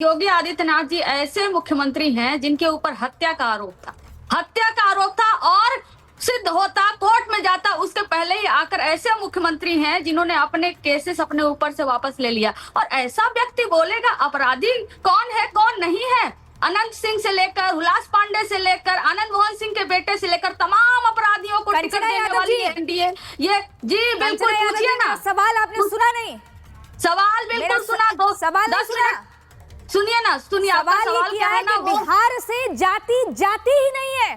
योगी आदित्यनाथ जी ऐसे मुख्यमंत्री हैं जिनके ऊपर हत्या का आरोप था और सिद्ध होता, कोर्ट में जाता, उसके पहले ही आकर ऐसे मुख्यमंत्री हैं जिन्होंने अपने केसेस अपने ऊपर से वापस ले लिया। और ऐसा व्यक्ति बोलेगा अपराधी कौन है कौन नहीं है। अनंत सिंह से लेकर हुलास पांडे से लेकर आनंद मोहन सिंह के बेटे से लेकर तमाम अपराधियों को टिकट देने वाली एनडीए। ये जी बिल्कुल पूछिए ना। सवाल आपने सुना नहीं? सवाल बिल्कुल सुना। दो सवाल नहीं सुना। सुनिए ना, सुनिए। सवाल क्या है कि बिहार से जाति ही नहीं है,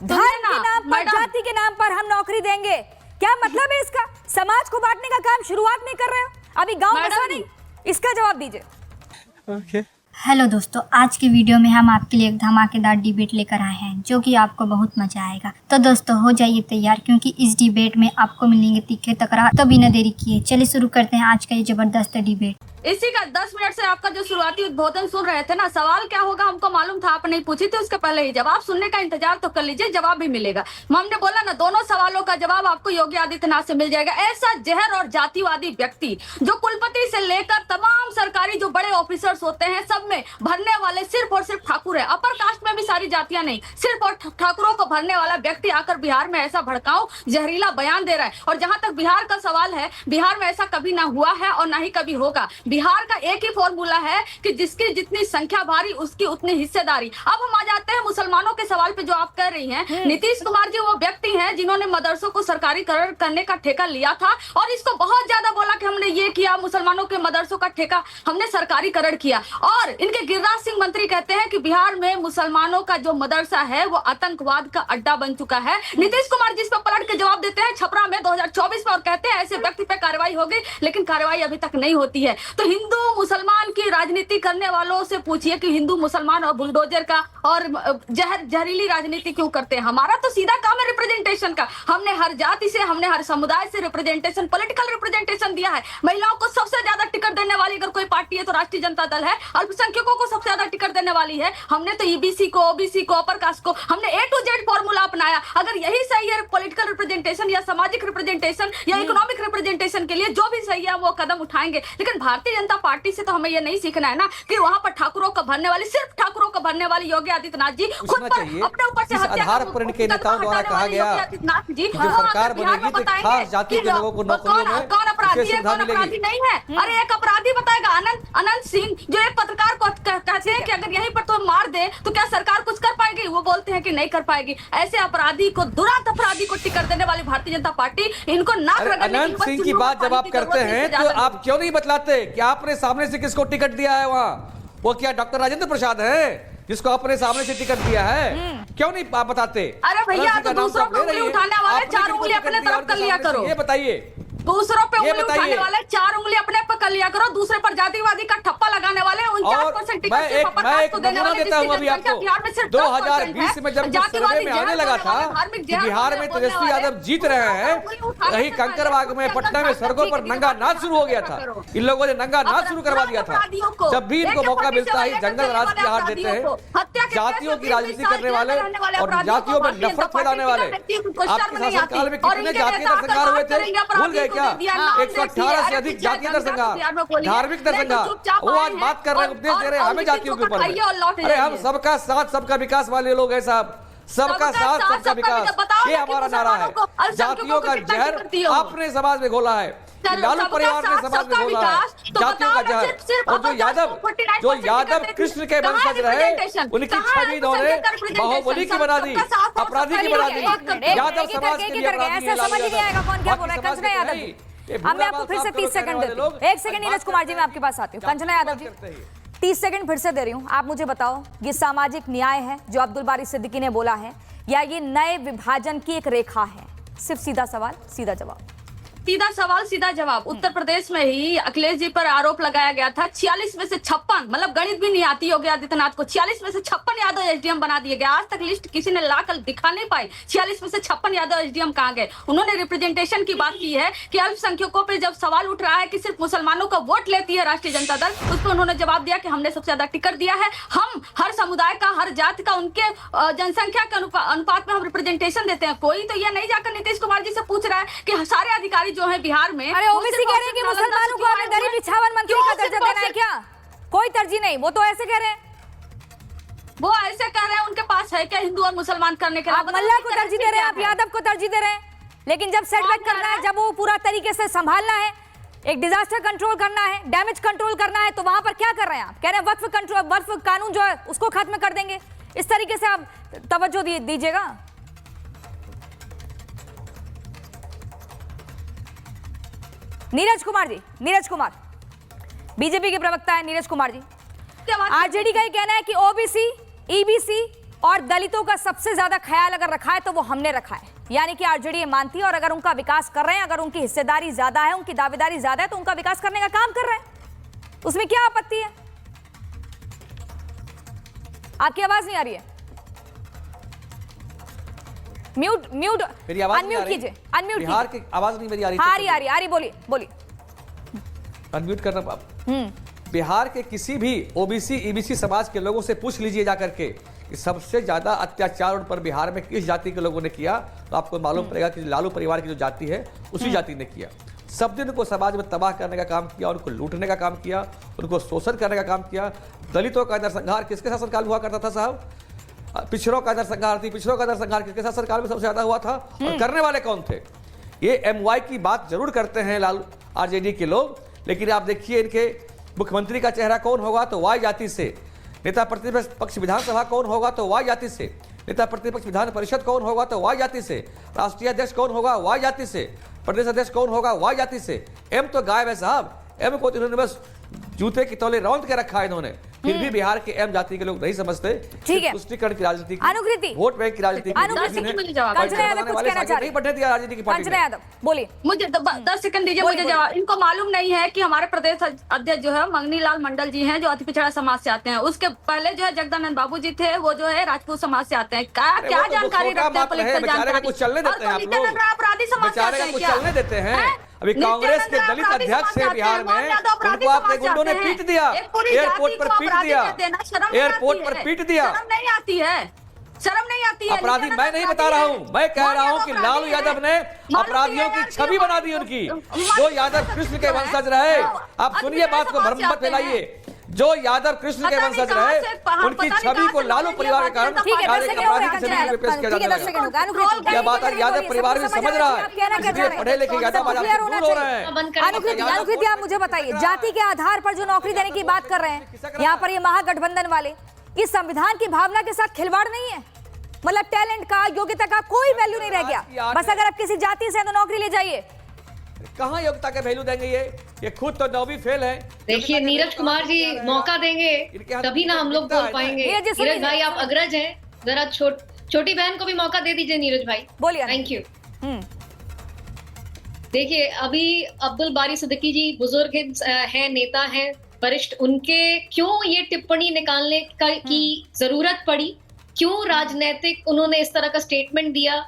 धर्म के नाम पर, जाति के नाम पर हम नौकरी देंगे। क्या मतलब है इसका? समाज को बांटने का काम शुरुआत में कर रहे हो, अभी गांव बसा नहीं। इसका जवाब दीजिए। हेलो दोस्तों, आज के वीडियो में हम आपके लिए एक धमाकेदार डिबेट लेकर आए हैं जो कि आपको बहुत मजा आएगा। तो दोस्तों हो जाइए तैयार, क्योंकि इस डिबेट में आपको मिलेंगे तीखे तकरार। तो बिना देरी किए चलिए शुरू करते हैं आज का ये जबरदस्त डिबेट। इसी का 10 मिनट से आपका जो शुरुआती उद्बोधन सुन रहे थे ना, सवाल क्या होगा हमको मालूम था, आप नहीं पूछी थी, उसके पहले ही जवाब सुनने का इंतजार तो कर लीजिए, जवाब भी मिलेगा। हमने बोला ना, दोनों सवालों का जवाब आपको योगी आदित्यनाथ से मिल जाएगा। ऐसा जहर और जातिवादी व्यक्ति जो कुलपति से लेकर तमाम सरकारी जो बड़े ऑफिसर्स होते हैं सब में भरने वाले सिर्फ और सिर्फ ठाकुर है। अपर कास्ट में भी सारी जातियां नहीं, सिर्फ और ठाकुरों को भरने वाला व्यक्ति आकर बिहार में ऐसा भड़काऊ जहरीला बयान दे रहा है। और जहां तक बिहार का सवाल है, बिहार में ऐसा कभी ना हुआ है और ना ही कभी होगा। बिहार का एक ही फॉर्मूला है कि जिसकी जितनी संख्या भारी उसकी उतनी हिस्सेदारी। अब हम आ जाते हैं मुसलमानों के सवाल पे जो आप कह रही हैं। नीतीश कुमार जी वो व्यक्ति हैं जिन्होंने मदरसों को सरकारीकरण करने का ठेका लिया था और इसको बहुत ज्यादा बोला कि हमने ये किया, मुसलमानों के मदरसों का ठेका हमने सरकारीकरण किया। और इनके गिरिराज सिंह मंत्री कहते हैं कि बिहार में मुसलमानों का जो मदरसा है वो आतंकवाद का अड्डा बन चुका है। नीतीश कुमार जी इस पर पलट के जवाब देते हैं छपरा में 2024 में और कहते हैं ऐसे व्यक्ति पे कार्रवाई होगी, लेकिन कार्रवाई अभी तक नहीं होती है। तो हिंदू मुसलमान की राजनीति करने वालों से पूछिए कि हिंदू मुसलमान और बुलडोजर का और जहरीली राजनीति क्यों करते हैं। हमारा तो सीधा काम है रिप्रेजेंटेशन का। हमने हर जाति से, हमने हर समुदाय से रिप्रेजेंटेशन, पॉलिटिकल रिप्रेजेंटेशन दिया है। महिलाओं को सबसे ज्यादा टिकट देने वाली अगर कोई पार्टी है तो राष्ट्रीय जनता दल है। अल्पसंख्यकों को सबसे ज्यादा टिकट देने वाली है। हमने तो ईबीसी को, ओबीसी को, अपर कास्ट को, हमने A to Z फॉर्मूला अपनाया। अगर यही सही है पॉलिटिकल रिप्रेजेंटेशन या सामाजिक रिप्रेजेंटेशन या इकोनॉमिक रिप्रेजेंटेशन के लिए, जो भी सही है वो कदम उठाएंगे। लेकिन भारतीय जनता पार्टी से तो हमें ये नहीं सीखना है ना कि वहां पर ठाकुरों को भरने वाली, सिर्फ ठाकुरों को भरने वाली योगी आदित्यनाथ जी खुद पर अपने ऊपर से आधार पर इनके नेताओं द्वारा कहा गया जी जो सरकार बनेगी तो खास जाति के लोगों को नौकरियों में कौन अपराधी है कौन अपराधी नहीं है। अरे एक अपराधी बताएगा, अनंत सिंह, जो एक पत्रकार को कहते हैं कि अगर यहीं पर तो मार दे तो क्या सरकार कुछ कर पाएगी, वो बोलते हैं कि नहीं कर पाएगी। ऐसे अपराधी को, दुरात अपराधी को टिकट देने वाली भारतीय जनता पार्टी इनको नाक रगड़ने की, अनंत सिंह की बात जब आप करते हैं तो आप क्यों नहीं बतलाते कि आपने सामने से किसको टिकट दिया है वहां? वो क्या डॉक्टर राजेंद्र प्रसाद है जिसको अपने सामने से टिकट दिया है? क्यों नहीं आप बताते? अरे भैया, तो दूसरों पे उंगली उठाने वाले 4 उंगली अपने तरफ कर लिया करो। ये बताइए, दूसरों पे उंगली उठाने वाले 4 उंगली अपने पर कर लिया करो। दूसरे पर जातिवादी का ठप्पा लगाने वाले 49% टिकट सिर्फ अपर कास्ट को देने वाले, देता हूं अभी आपको। 2020 में जब सर्वे में आने लगा था कि बिहार में तेजस्वी यादव जीत रहे हैं, वही कंकड़बाग में, पटना में सड़कों पर नंगा नाच शुरू हो गया था। इन लोगों ने नंगा नाच शुरू करवा दिया था। जब भी इनको मौका मिलता है जंगल राज की हार देते हैं। जातियों की राजनीति करने वाले और जातियों में नफरत फैलाने वाले। आपके शासनकाल में कितने जातीय नरसंहार हुए थे, भूल गए क्या? 118 से अधिक जातीय नरसंहार, धार्मिक नरसंहार। वो आज बात कर रहे हैं, उपदेश दे रहे हैं हमें जातियों के ऊपर। अरे हम सबका साथ सबका विकास वाले लोग हैं साहब, सबका साथ सबका विकास, ये हमारा नारा है। जातियों का जहर आपने समाज में घोला है, लालू परिवार ने समाज में घोला है जातियों का जहर। और जो यादव कृष्ण के वंशज रहे, उनकी छवि इन्होंने बाहुबली की बना दी, अपराधी की बना दी। यादव समाज के लिए अपराधी है, समझ नहीं आएगा कौन क्या बोल रहा है। कंचना यादव, अब मैं आपको फिर से 30 सेकंड देती हूँ। 1 सेकंड नीरज कुमार जी, मैं आपके पास आती हूँ। कंचना यादव जी 30 सेकंड फिर से दे रही हूँ। आप मुझे बताओ, ये सामाजिक न्याय है जो अब्दुल बारी सिद्दीकी ने बोला है, या ये नए विभाजन की एक रेखा है? सिर्फ सीधा सवाल सीधा जवाब। सीधा सवाल सीधा जवाब। उत्तर प्रदेश में ही अखिलेश जी पर आरोप लगाया गया था। 46 में से 56, मतलब गणित भी नहीं आती योगी आदित्यनाथ को, 46 में से 56 यादव एसडीएम बना दिए गए। आज तक लिस्ट किसी ने लाकर दिखा नहीं पाई 46 में से 56 यादव एसडीएम कहां गए। उन्होंने रिप्रेजेंटेशन की बात की है कि अल्पसंख्यकों पर जब सवाल उठ रहा है कि सिर्फ मुसलमानों का वोट लेती है राष्ट्रीय जनता दल, उस पर उन्होंने जवाब दिया कि हमने सबसे ज्यादा टिकट दिया है। हम हर समुदाय का, हर जाति का, उनके जनसंख्या के अनुपात में हम रिप्रेजेंटेशन देते हैं। कोई तो ये नहीं जाकर नीतीश कुमार जी से पूछ रहा है कि सारे अधिकारी जो है बिहार में, अरे ओबीसी कह रहे हैं कि मुसलमानों को आपने गरीब 56 मंत्री का दर्जा देना है क्या? कोई तरजीह नहीं, वो तो ऐसे कह रहे हैं, वो ऐसे कह रहे हैं, उनके पास है क्या हिंदू और मुसलमान करने के लिए? आप मल्ला को तरजीह दे रहे हैं, आप यादव को तरजीह दे रहे हैं, लेकिन जब सेटबैक करना है, जब वो पूरा तरीके से संभालना है, एक डिजास्टर कंट्रोल करना है, डैमेज कंट्रोल करना है, तो वहां पर क्या कर रहे हैं आप? कह रहे हैं वक्फ कंट्रोल, वक्फ कानून जो है उसको खत्म कर देंगे। इस तरीके से आप तवज्जो दीजिएगा। नीरज कुमार जी, नीरज कुमार बीजेपी के प्रवक्ता है, नीरज कुमार जी, आरजेडी का ये कहना है कि ओबीसी, ईबीसी और दलितों का सबसे ज्यादा ख्याल अगर रखा है तो वो हमने रखा है, यानी कि आरजेडी ये मानती है, और अगर उनका विकास कर रहे हैं, अगर उनकी हिस्सेदारी ज्यादा है, उनकी दावेदारी ज्यादा है, तो उनका विकास करने का काम कर रहे हैं, उसमें क्या आपत्ति है? आपकी आवाज नहीं आ रही है, म्यूट म्यूट अनम्यूट कीजिए, अनम्यूट बिहार की आवाज नहीं मेरी आ रही? आ रही, बोलिए बोलिए, अनम्यूट करना। बिहार के किसी भी ओबीसी ईबीसी समाज के लोगों से पूछ लीजिए जाकर के कि सबसे ज्यादा अत्याचार उन पर बिहार में किस जाति के लोगों ने किया, तो आपको मालूम पड़ेगा कि लालू परिवार की जो जाति है उसी जाति ने किया। सब दिन उनको समाज में तबाह करने का काम किया, उनको लूटने का काम किया, उनको शोषण करने का काम किया। दलितों का नरसंहार किसके शासनकाल हुआ करता था साहब? पिछड़ों का नरसंहार थी, पिछड़ों का नरसंहार किसके शासनकाल में सबसे ज्यादा हुआ था, और करने वाले कौन थे? ये एमवाई की बात जरूर करते हैं लालू आरजेडी के लोग, लेकिन आप देखिए इनके मुख्यमंत्री का चेहरा कौन होगा तो वाई जाति से, नेता प्रतिपक्ष विधानसभा कौन होगा तो वाई जाति से, नेता प्रतिपक्ष विधान परिषद कौन होगा तो वाई जाति से, राष्ट्रीय अध्यक्ष कौन होगा वाई जाति से, प्रदेश अध्यक्ष कौन होगा वाई जाति से। एम तो गायब है साहब, एम को इन्होंने बस जूते की तौले रौंद के रखा है इन्होंने, फिर भी बिहार के एम जाति के लोग नहीं समझते। ठीक है, तुष्टीकरण की राजनीति, अनुकृति, वोट बैंक की राजनीति, नहीं बढ़ने दिया राजनीति की पार्टी ने। बोलिए, मुझे 10 सेकंड दीजिए मुझे जवाब। इनको मालूम नहीं है कि हमारे प्रदेश अध्यक्ष जो है मंगनी लाल मंडल जी हैं, जो अति पिछड़ा समाज से आते हैं। उसके पहले जो है जगदानंद बाबू जी थे, वो जो है राजपूत समाज से आते हैं। क्या जानकारी रखते हैं पॉलिटिकल जानकारी? कुछ चलने देते हैं आप लोग, अपराधी समाज से आते हैं कुछ क्या? चलने देते हैं। अभी कांग्रेस के दलित अध्यक्ष है बिहार में, उनको आपने गुंडों ने पीट दिया, एयरपोर्ट पर पीट दिया, एयरपोर्ट पर पीट दिया। शर्म नहीं आती है, शर्म नहीं आती है। अपराधी मैं नहीं बता रहा हूं, मैं कह रहा हूं कि लालू यादव ने अपराधियों की छवि बना दी उनकी, जो यादव कृष्ण के वंशज रहे। आप सुनिए बात को, भ्रम मत फैलाइए। जो यादव कृष्ण के वंशज रहे, उनकी छवि को लालू परिवार के कारण पेश किया जाता है। यह बात यादव परिवार भी समझ रहा है, इसलिए पढ़े लिखे यादव दूर हो रहे हैं। अनुकृति, आप मुझे बताइए, जाति के आधार पर जो नौकरी देने की बात कर रहे हैं यहाँ पर ये महागठबंधन वाले, इस संविधान की भावना के साथ खिलवाड़ नहीं है? मतलब टैलेंट का, योग्यता का कोई वैल्यू नहीं रह गया, बस अगर आप किसी जाति से तो नौकरी ले जाइए। कहाँ योग्यता के वैल्यू देंगे? ये खुद तो 9वीं फेल है। देखिए नीरज कुमार जी, मौका देंगे तभी ना हम लोग बोल पाएंगे। नीरज भाई आप अग्रज हैं, जरा छोटी बहन को भी मौका दे दीजिए नीरज भाई। बोलिए। Thank you. देखिए अभी अब्दुल बारी सिद्दीकी जी बुजुर्ग हैं, नेता हैं, वरिष्ठ, उनके क्यों ये टिप्पणी निकालने की जरूरत पड़ी, क्यों राजनीतिक उन्होंने इस तरह का स्टेटमेंट दिया,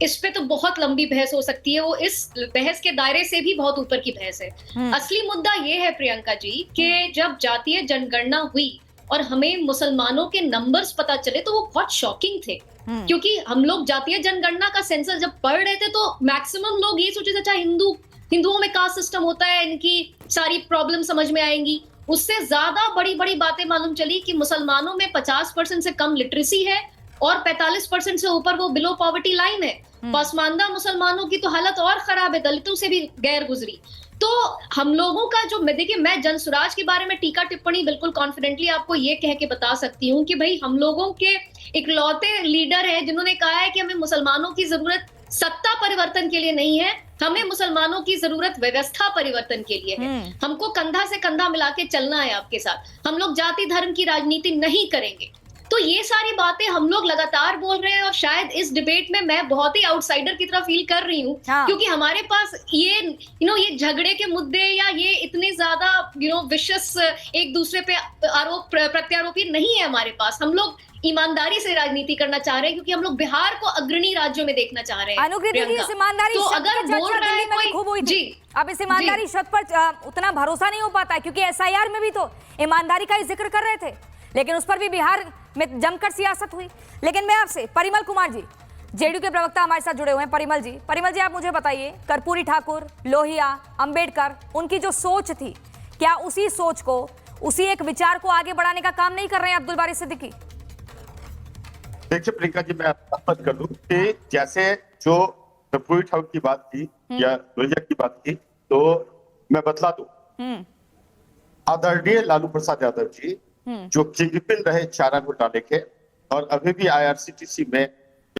इस पे तो बहुत लंबी बहस हो सकती है। वो इस बहस के दायरे से भी बहुत ऊपर की बहस है। असली मुद्दा ये है प्रियंका जी कि जब जातीय जनगणना हुई और हमें मुसलमानों के नंबर्स पता चले तो वो बहुत शॉकिंग थे, क्योंकि हम लोग जातीय जनगणना का सेंसस जब पढ़ रहे थे तो मैक्सिमम लोग ये सोचे थे अच्छा हिंदुओं में कास्ट सिस्टम होता है, इनकी सारी प्रॉब्लम समझ में आएंगी। उससे ज्यादा बड़ी बड़ी बातें मालूम चली कि मुसलमानों में 50% से कम लिटरेसी है और 45% से ऊपर वो बिलो पॉवर्टी लाइन है। पसमानदा मुसलमानों की तो हालत और खराब है, दलितों से भी गैर गुजरी। तो हम लोगों का जो, देखिए मैं जनसुराज के बारे में टीका टिप्पणी बिल्कुल कॉन्फिडेंटली आपको ये कह के बता सकती हूँ कि भाई हम लोगों के इकलौते लीडर है जिन्होंने कहा है कि हमें मुसलमानों की जरूरत सत्ता परिवर्तन के लिए नहीं है, हमें मुसलमानों की जरूरत व्यवस्था परिवर्तन के लिए है। हमको कंधा से कंधा मिला के चलना है आपके साथ, हम लोग जाति धर्म की राजनीति नहीं करेंगे। तो ये सारी बातें हम लोग लगातार बोल रहे हैं और शायद इस डिबेट में मैं बहुत ही आउटसाइडर की तरह फील कर रही हूँ, क्योंकि हमारे पास ये ये झगड़े के मुद्दे या ये इतने ज्यादा विशेष एक दूसरे पे आरोप प्रत्यारोपी नहीं है हमारे पास। हम लोग ईमानदारी से राजनीति करना चाह रहे हैं क्योंकि हम लोग बिहार को अग्रणी राज्यों में देखना चाह रहे हैं। तो अगर बोल रहा है कोई जी, अब इस ईमानदारी शब्द पर उतना भरोसा नहीं हो पाता है, क्योंकि SIR में भी तो ईमानदारी का ही जिक्र कर रहे थे, लेकिन उस पर भी बिहार में जमकर सियासत हुई। लेकिन मैं आपसे, परिमल कुमार जी जेडीयू के प्रवक्ता हमारे साथ जुड़े हुए हैं। परिमल जी आप मुझे बताइए, कर्पूरी ठाकुर, लोहिया, अंबेडकर, उनकी जो सोच थी, क्या उसी सोच को, उसी एक विचार को आगे बढ़ाने का काम नहीं कर रहे हैं अब्दुल बारी सिद्दीकी? देखिए प्रियंका जी, मैं बात कर दूं कि जैसे जो पूरी ठाकुर की बात की या लोहिया की बात की, तो मैं बतला दूं, आदरणीय लालू प्रसाद यादव जी जो किंगपिन रहे चारा घोटाले के और अभी भी IRCTC में